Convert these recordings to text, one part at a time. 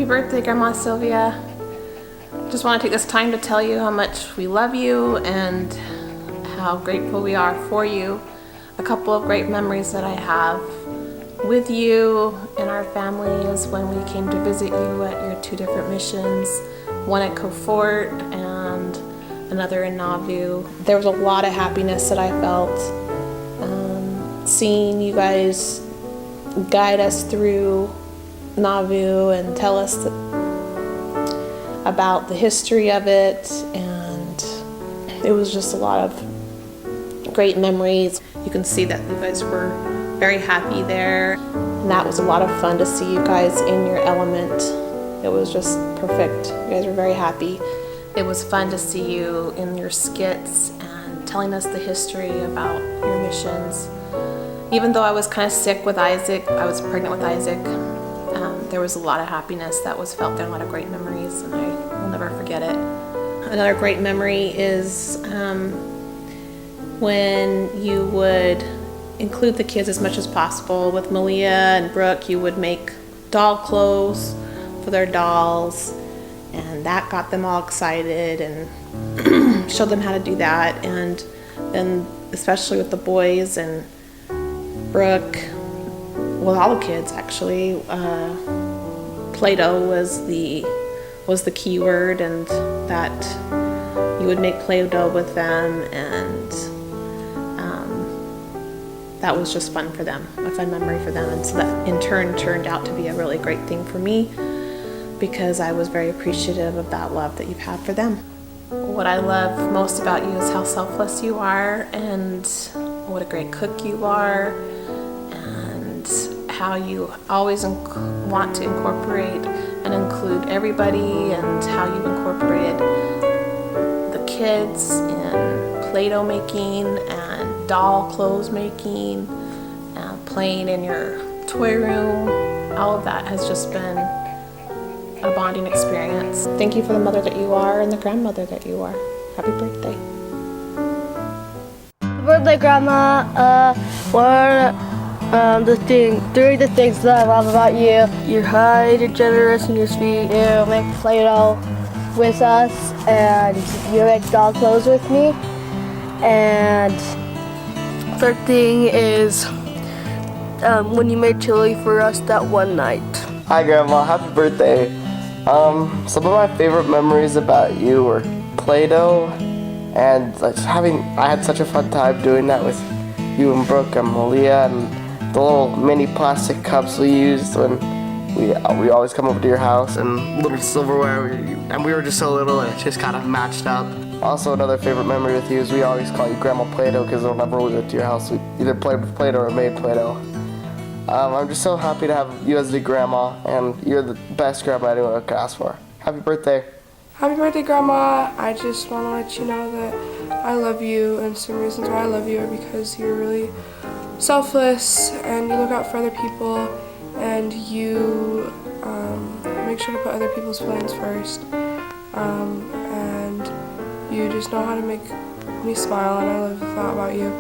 birthday, Grandma Sylvia. Just want to take this time to tell you how much we love you and how grateful we are for you. A couple of great memories that I have with you and our family is when we came to visit you at your 2 different missions, one at Cofort and another in Nauvoo. There was a lot of happiness that I felt seeing you guys guide us through Nauvoo and tell us about the history of it, and it was just a lot of great memories. You can see that you guys were very happy there, and that was a lot of fun to see you guys in your element. It was just perfect. You guys were very happy. It was fun to see you in your skits and telling us the history about your missions. Even though I was kind of sick with Isaac, I was pregnant with Isaac, there was a lot of happiness that was felt there, a lot of great memories, and I will never forget it. Another great memory is when you would include the kids as much as possible. With Malia and Brooke, you would make doll clothes for their dolls, and that got them all excited and showed them how to do that. And then especially with the boys and Brooke, well, all the kids actually, Play-Doh was the key word, and that you would make Play-Doh with them, and that was just fun for them, a fun memory for them. And so that in turn turned out to be a really great thing for me, because I was very appreciative of that love that you've had for them. What I love most about you is how selfless you are, and what a great cook you are, and how you always want to incorporate and include everybody, and how you've incorporated the kids in Play-Doh making and doll clothes making, playing in your toy room. All of that has just been a bonding experience. Thank you for the mother that you are and the grandmother that you are. Happy birthday. Happy birthday, Grandma. Three of the things that I love about you. You're kind, you're generous, and you're sweet. You make Play-Doh with us, and you make doll clothes with me. And third thing is when you made chili for us that one night. Hi, Grandma. Happy birthday. Some of my favorite memories about you were Play-Doh, and I had such a fun time doing that with you and Brooke and Malia, and the little mini plastic cups we used when we always come over to your house, and little silverware, and we were just so little and it just kind of matched up. Also, another favorite memory with you is we always call you Grandma Play-Doh, because whenever we went to your house, we either played with Play-Doh or made Play-Doh. I'm just so happy to have you as the grandma, and you're the best grandma anyone could ask for. Happy birthday. Happy birthday, Grandma. I just want to let you know that I love you, and some reasons why I love you are because you're really selfless, and you look out for other people, and you make sure to put other people's feelings first, and you just know how to make me smile, and I love that about you.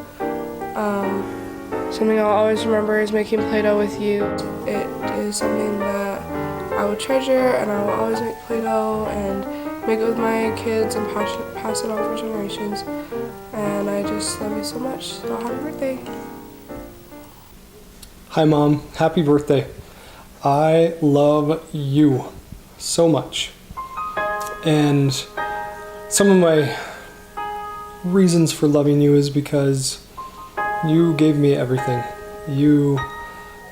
Something I'll always remember is making Play-Doh with you. It is something that I will treasure, and I will always make Play-Doh and make it with my kids and pass it on for generations. And I just love you so much. So happy birthday. Hi, Mom. Happy birthday. I love you so much. And some of my reasons for loving you is because you gave me everything. You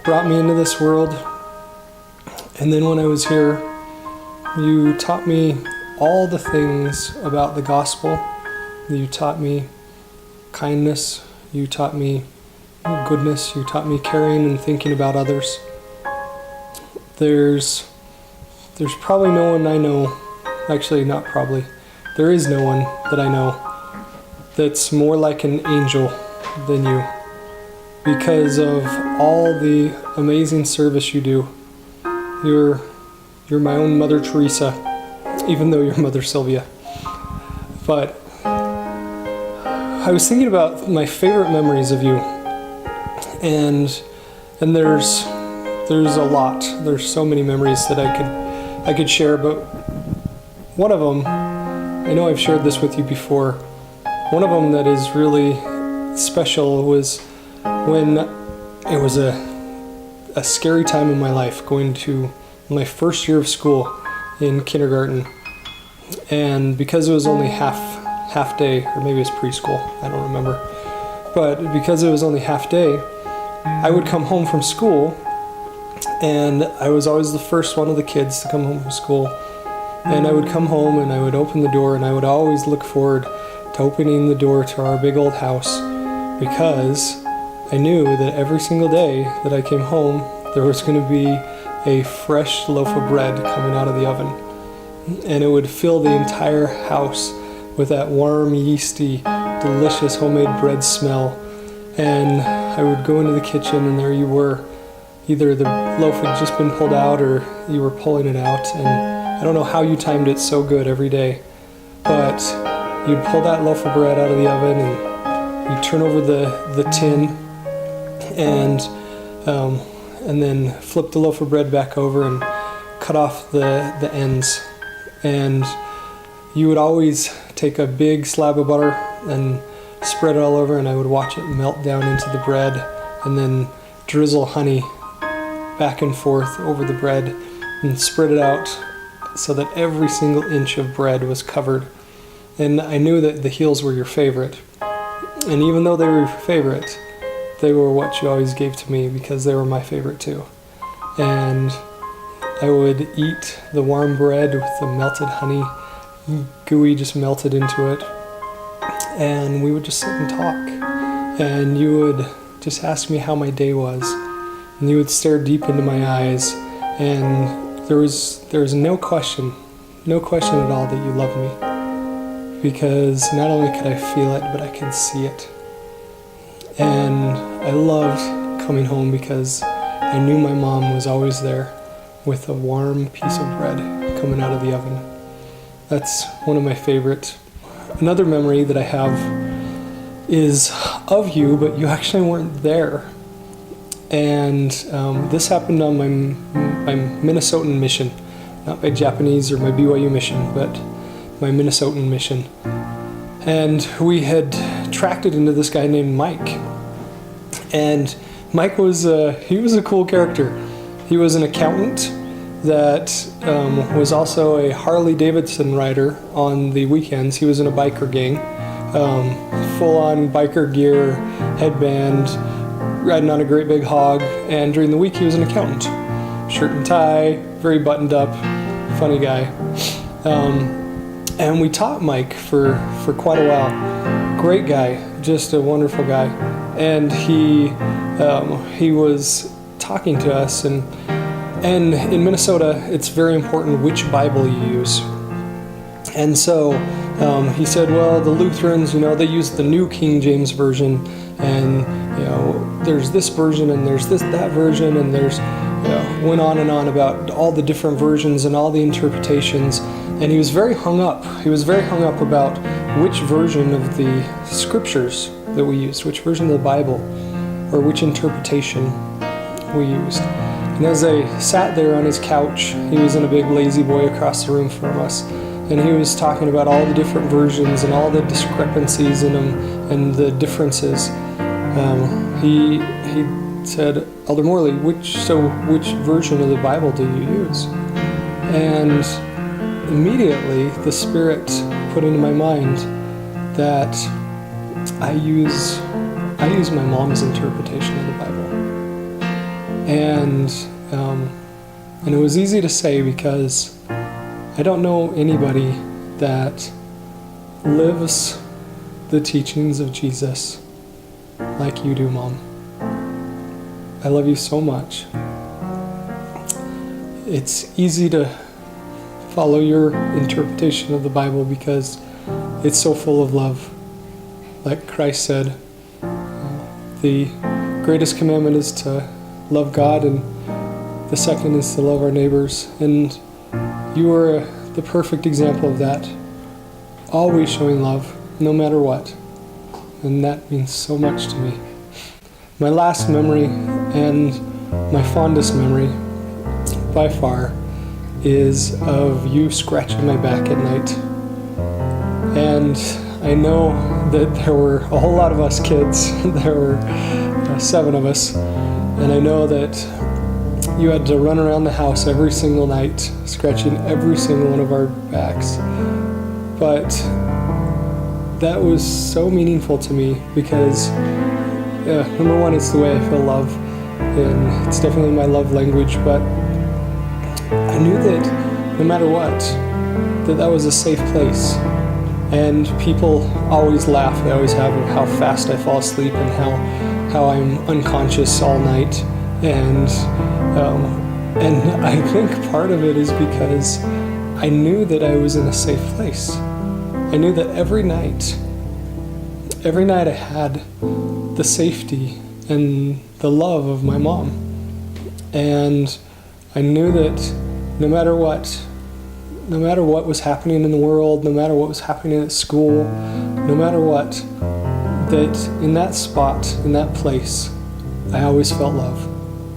brought me into this world, and then when I was here, you taught me all the things about the gospel. You taught me kindness. You taught me goodness. You taught me caring and thinking about others. There's probably no one I know, actually not probably, there is no one that I know that's more like an angel than you, because of all the amazing service you do. You're my own Mother Teresa, even though you're Mother Sylvia. But I was thinking about my favorite memories of you, and there's a lot. There's so many memories that I could I could share, but one of them, I know I've shared this with you before, one of them that is really special was when it was a scary time in my life, going to my first year of school in kindergarten. And because it was only half day, or maybe it's preschool, I don't remember. But because it was only half day, I would come home from school, and I was always the first one of the kids to come home from school. And I would come home and I would open the door, and I would always look forward to opening the door to our big old house, because I knew that every single day that I came home, there was going to be a fresh loaf of bread coming out of the oven. And it would fill the entire house with that warm, yeasty, delicious homemade bread smell. And I would go into the kitchen, and there you were. Either the loaf had just been pulled out, or you were pulling it out. And I don't know how you timed it so good every day, but you'd pull that loaf of bread out of the oven, and you'd turn over the tin, and then flip the loaf of bread back over and cut off the ends. And you would always take a big slab of butter and spread it all over, and I would watch it melt down into the bread, and then drizzle honey back and forth over the bread and spread it out so that every single inch of bread was covered. And I knew that the heels were your favorite. And even though they were your favorite, they were what you always gave to me, because they were my favorite too. And I would eat the warm bread with the melted honey, gooey just melted into it. And we would just sit and talk. And you would just ask me how my day was. And you would stare deep into my eyes. And there was no question at all that you loved me. Because not only could I feel it, but I could see it. And I loved coming home because I knew my mom was always there with a warm piece of bread coming out of the oven. That's one of my favorite. Another memory that I have is of you, but you actually weren't there. And this happened on my Minnesotan mission, not my Japanese or my BYU mission, but my Minnesotan mission. And we had tracked it into this guy named Mike. And Mike was he was a cool character. He was an accountant that was also a Harley Davidson rider on the weekends. He was in a biker gang, full-on biker gear, headband, riding on a great big hog. And during the week he was an accountant, shirt and tie, very buttoned up, funny guy. And we taught Mike for quite a while. Great guy, just a wonderful guy. And he was talking to us, and in Minnesota, it's very important which Bible you use. And so he said, well, the Lutherans, they use the New King James Version, and there's this version, and there's that version, and there's went on and on about all the different versions and all the interpretations. And he was very hung up. He was very hung up about which version of the scriptures that we used, which version of the Bible, or which interpretation we used. And as I sat there on his couch, he was in a big lazy boy across the room from us, and he was talking about all the different versions and all the discrepancies in them and the differences. He said, Elder Morley, which version of the Bible do you use? And immediately the Spirit put into my mind that I use my mom's interpretation of the Bible. And it was easy to say because I don't know anybody that lives the teachings of Jesus like you do, Mom. I love you so much. It's easy to follow your interpretation of the Bible because it's so full of love. Like Christ said, the greatest commandment is to love God, and the second is to love our neighbors. And you are the perfect example of that. Always showing love, no matter what. And that means so much to me. My last memory, and my fondest memory by far, is of you scratching my back at night. And I know that there were a whole lot of us kids. There were 7 of us. And I know that you had to run around the house every single night, scratching every single one of our backs. But that was so meaningful to me because, number one, it's the way I feel love, and it's definitely my love language, but I knew that no matter what, that was a safe place. And people always laugh, they always have, of how fast I fall asleep and how I'm unconscious all night. And I think part of it is because I knew that I was in a safe place. I knew that every night I had the safety and the love of my mom. And I knew that no matter what was happening in the world, no matter what was happening at school, no matter what, that in that spot, in that place, I always felt love.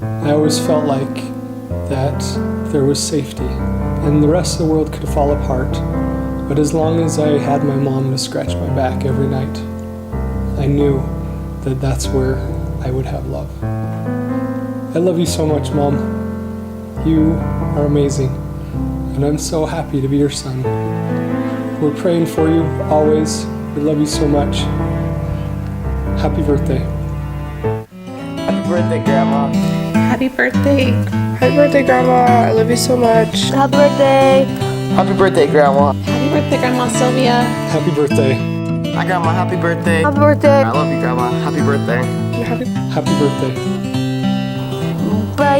I always felt like that there was safety, and the rest of the world could fall apart. But as long as I had my mom to scratch my back every night, I knew that that's where I would have love. I love you so much, Mom. You are amazing, and I'm so happy to be your son. We're praying for you always. We love you so much. Happy birthday. Happy birthday, Grandma. Happy birthday. Happy birthday, Grandma. I love you so much. Happy birthday. Happy birthday, Grandma. Happy birthday, Grandma Sylvia. Happy birthday. Hi, Grandma. Happy birthday. Happy birthday. I love you, Grandma. Happy birthday. Happy birthday. By